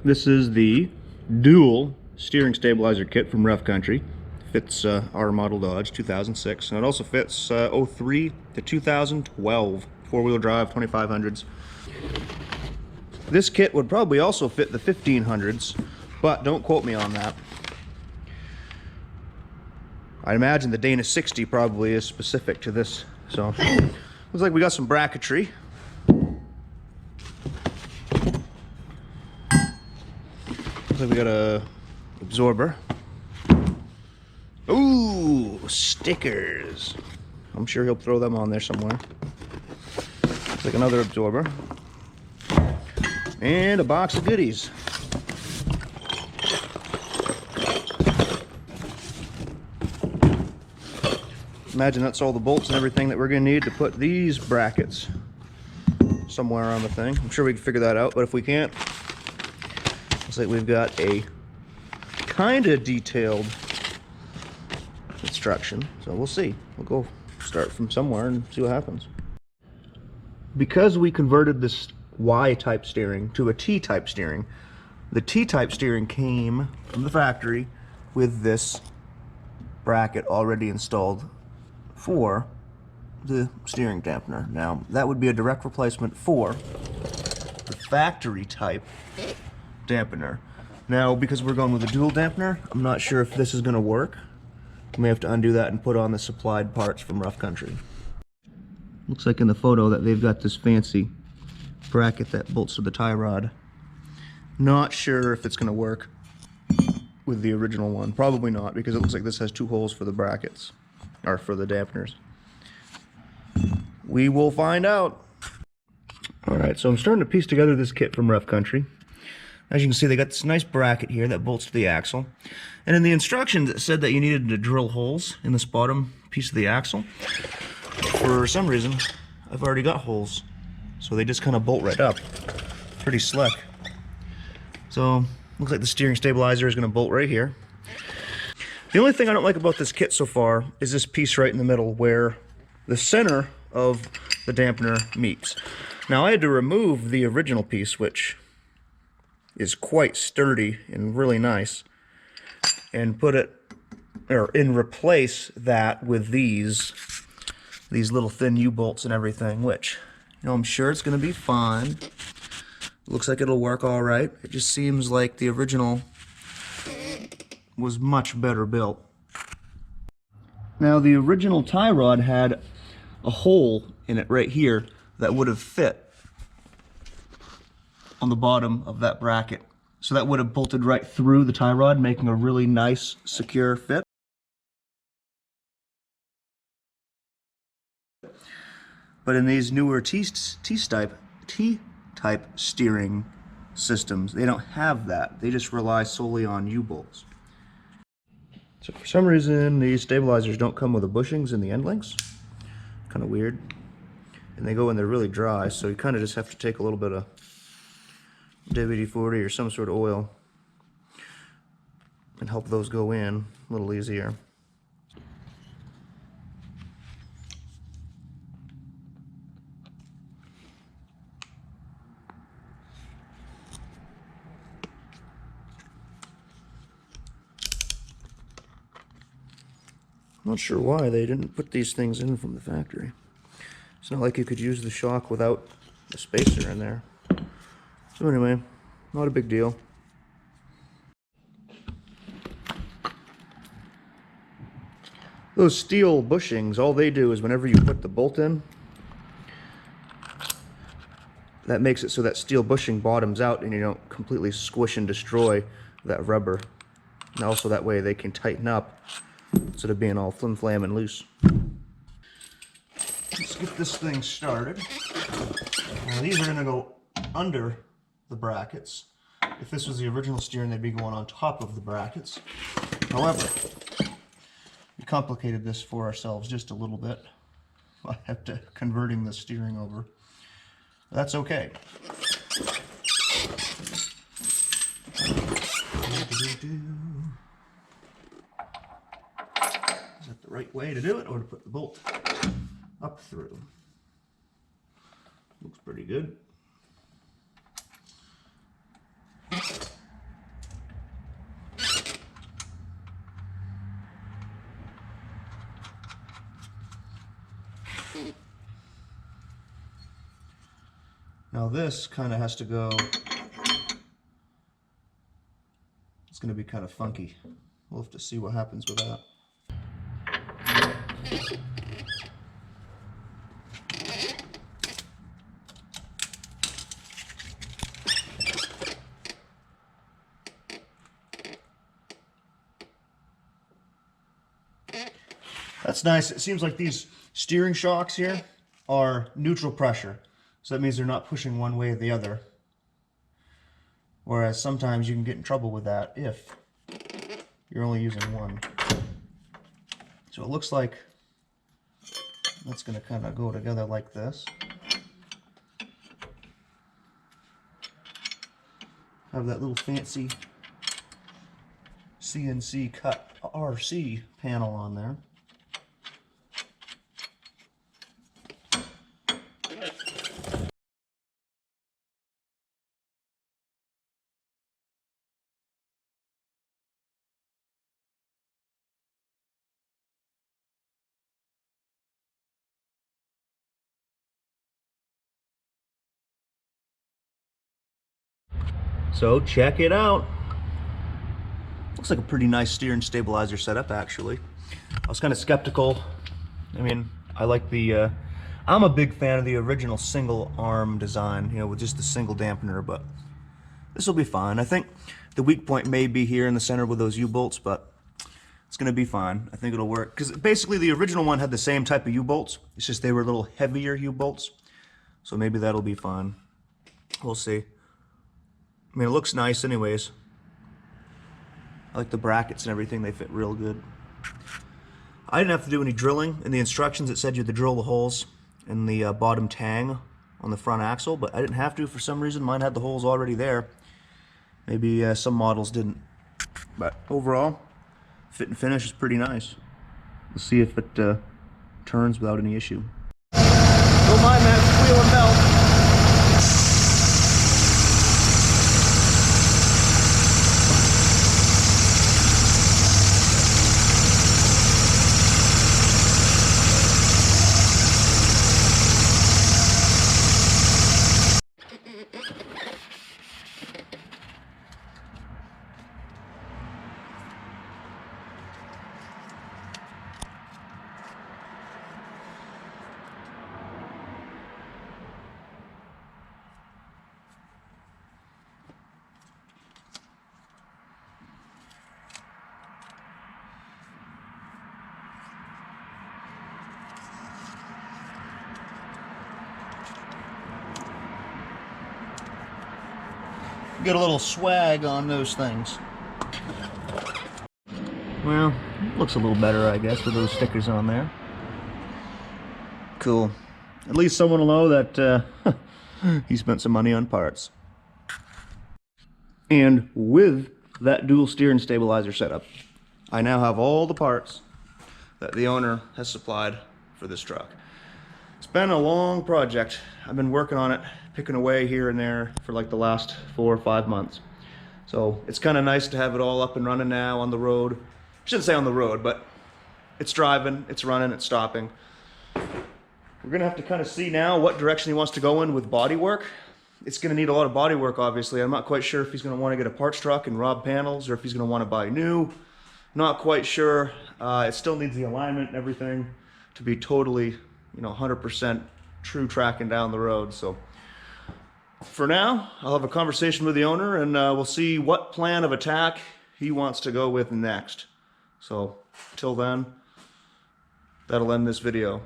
This is the dual steering stabilizer kit from Rough Country. Fits our model Dodge 2006, and it also fits 03 to 2012 four-wheel drive 2500s. This kit would probably also fit the 1500s, but don't quote me on that. I imagine the Dana 60 probably is specific to this. So looks like we got some bracketry. Looks like we got a absorber. Ooh, stickers. I'm sure he'll throw them on there somewhere. Looks like another absorber. And a box of goodies. Imagine that's all the bolts and everything that we're going to need to put these brackets somewhere on the thing. I'm sure we can figure that out, but if we can't, looks like we've got a kind of detailed instruction, so we'll see. We'll go start from somewhere and see what happens. Because we converted this Y-type steering to a T-type steering, the T-type steering came from the factory with this bracket already installed for the steering dampener. Now, that would be a direct replacement for the factory type dampener. Now, because we're going with a dual dampener, I'm not sure if this is going to work. We may have to undo that and put on the supplied parts from Rough Country. Looks like in the photo that they've got this fancy bracket that bolts to the tie rod. Not sure if it's going to work with the original one. Probably not, because it looks like this has two holes for the brackets, or for the dampeners. We will find out. Alright, so I'm starting to piece together this kit from Rough Country. As you can see, they got this nice bracket here that bolts to the axle. And in the instructions, it said that you needed to drill holes in this bottom piece of the axle. For some reason, I've already got holes. So they just kind of bolt right up. Pretty slick. So, looks like the steering stabilizer is going to bolt right here. The only thing I don't like about this kit so far is this piece right in the middle where the center of the dampener meets. Now, I had to remove the original piece, which is quite sturdy and really nice, and put it, or replace that with these little thin U-bolts and everything, which, you know, I'm sure it's going to be fine. Looks like it'll work all right. It just seems like the original was much better built. Now, the original tie rod had a hole in it right here that would have fit on the bottom of that bracket. So that would have bolted right through the tie rod, making a really nice, secure fit. But in these newer T-type steering systems, they don't have that. They just rely solely on U-bolts. So for some reason, these stabilizers don't come with the bushings in the end links. Kind of weird. And they go in there really dry, so you kind of just have to take a little bit of WD-40 or some sort of oil and help those go in a little easier. Not sure why they didn't put these things in from the factory. It's not like you could use the shock without the spacer in there. So anyway, not a big deal. Those steel bushings, all they do is whenever you put the bolt in, that makes it so that steel bushing bottoms out and you don't completely squish and destroy that rubber. And also that way they can tighten up instead of being all flim-flam and loose. Let's get this thing started. Now these are going to go under the brackets. If this was the original steering, they'd be going on top of the brackets. However, we complicated this for ourselves just a little bit. I have to converting the steering over. That's okay. Is that the right way to do it, or to put the bolt up through? Looks pretty good. Now this kind of has to go, it's going to be kind of funky. We'll have to see what happens with that. That's nice. It seems like these steering shocks here are neutral pressure. So that means they're not pushing one way or the other. Whereas sometimes you can get in trouble with that if you're only using one. So it looks like that's going to kind of go together like this. Have that little fancy CNC cut RC panel on there. So check it out. Looks like a pretty nice steering stabilizer setup, actually. I was kind of skeptical. I mean, I like the, I'm a big fan of the original single arm design, you know, with just the single dampener, but this will be fine. I think the weak point may be here in the center with those U-bolts, but it's gonna be fine. I think it'll work. Because basically the original one had the same type of U-bolts. It's just they were a little heavier U-bolts. So maybe that'll be fine. We'll see. I mean, it looks nice anyways. I like the brackets and everything. They fit real good. I didn't have to do any drilling. In the instructions, it said you had to drill the holes in the bottom tang on the front axle, but I didn't have to for some reason. Mine had the holes already there. Maybe some models didn't. But overall, fit and finish is pretty nice. We'll see if it turns without any issue. Don't mind that squealing belt. Get a little swag on those things. Well, looks a little better, I guess, with those stickers on there. Cool. At least someone will know that he spent some money on parts. And with that dual steering stabilizer setup, I now have all the parts that the owner has supplied for this truck. It's been a long project. I've been working on it, picking away here and there for like the last 4 or 5 months. So it's kind of nice to have it all up and running now on the road. I shouldn't say on the road, but it's driving, it's running, it's stopping. We're gonna have to kind of see now what direction he wants to go in with body work. It's gonna need a lot of body work, obviously. I'm not quite sure if he's gonna want to get a parts truck and rob panels or if he's gonna want to buy new. Not quite sure. It still needs the alignment and everything to be totally, you know, 100% true tracking down the road. So for now, I'll have a conversation with the owner and we'll see what plan of attack he wants to go with next. So till then, that'll end this video.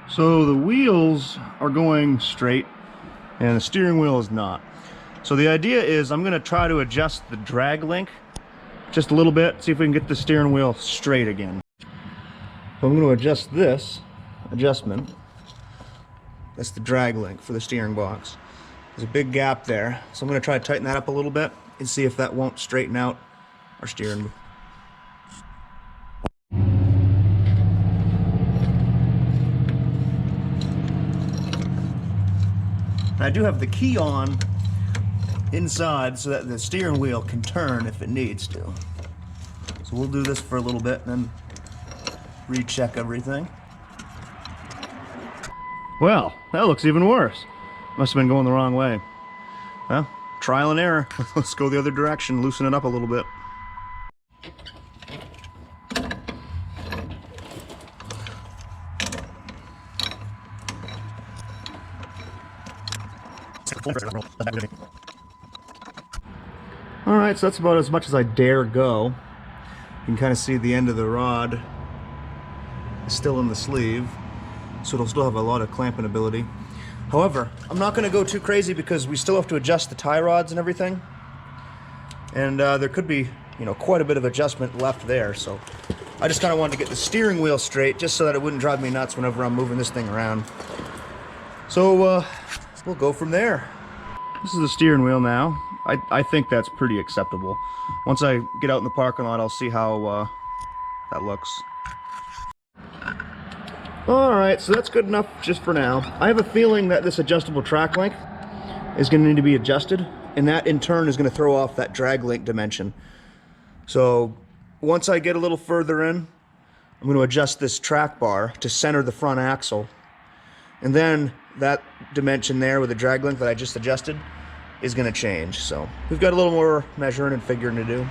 So the wheels are going straight and the steering wheel is not. So the idea is I'm going to try to adjust the drag link just a little bit, see if we can get the steering wheel straight again. So I'm going to adjust this adjustment. That's the drag link for the steering box. There's a big gap there, so I'm going to try to tighten that up a little bit and see if that won't straighten out our steering wheel. I do have the key on inside so that the steering wheel can turn if it needs to. So we'll do this for a little bit and then recheck everything. Well, that looks even worse. Must have been going the wrong way. Well, trial and error. Let's go the other direction, loosen it up a little bit. Alright, so that's about as much as I dare go. You can kind of see the end of the rod is still in the sleeve, so it'll still have a lot of clamping ability. However, I'm not going to go too crazy because we still have to adjust the tie rods and everything. And there could be, you know, quite a bit of adjustment left there, so I just kind of wanted to get the steering wheel straight just so that it wouldn't drive me nuts whenever I'm moving this thing around. So we'll go from there. This is the steering wheel now. I think that's pretty acceptable. Once I get out in the parking lot, I'll see how that looks. Alright, so that's good enough just for now. I have a feeling that this adjustable track length is going to need to be adjusted, and that in turn is going to throw off that drag link dimension. So once I get a little further in, I'm going to adjust this track bar to center the front axle, and then that dimension there with the drag length that I just adjusted is going to change. So we've got a little more measuring and figuring to do.